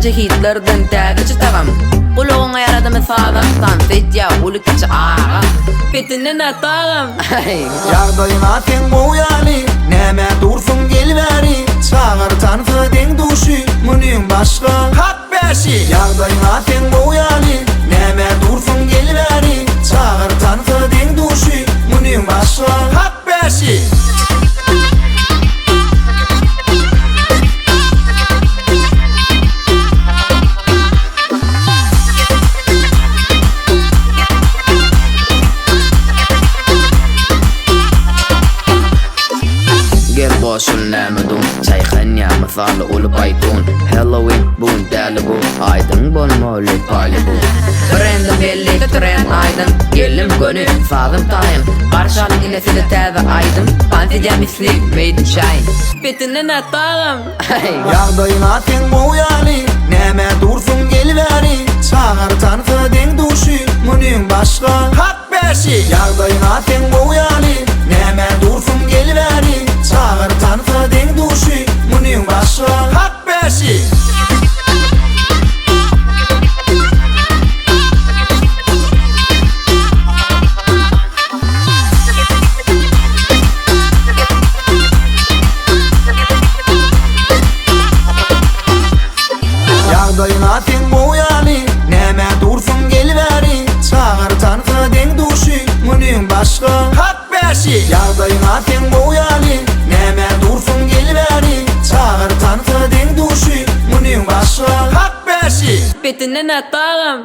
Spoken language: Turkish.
şehitlerden täze çıtagam. Kulagyňa ýaradym sazakdan setja ulyk ağa. Petinden atagam. Ýagdaýyna teň boýaly, näme dursun gelbäri. Çağırtan fıding duşy, munyň başga hak berşi. Ýagdaýyna teň boýaly, näme dursun gelbäri. Çağırtan fıding duşy, munyň başga hak berşi. Boşun nämedum çayxanya misaly ulup aýtun Halloween bun däli bu aýdyň bolmaly paly bu Brenda belli tren aýdym gelim gönü sazym taýym garşalyk ileside täze aýdym pantyja mislik meýdin şaýyn petinden atagam Ýagdaýyna teň boýaly näme dursun gelbäri çağırtan fıding duşy munyň başga hak berşi Ýagdaýyna teň boýaly näme dursun gelbäri çağırtan fıding duşy munyň başga hak berşi Ýagdaýyna teň boýaly näme dursun gelbäri çağırtan fıding duşy munyň başga hak berşi Ýagdaýyna teň boýaly näme dursun gelbäri çağırtan fıding duşy munyň başga hak berşi petinden atagam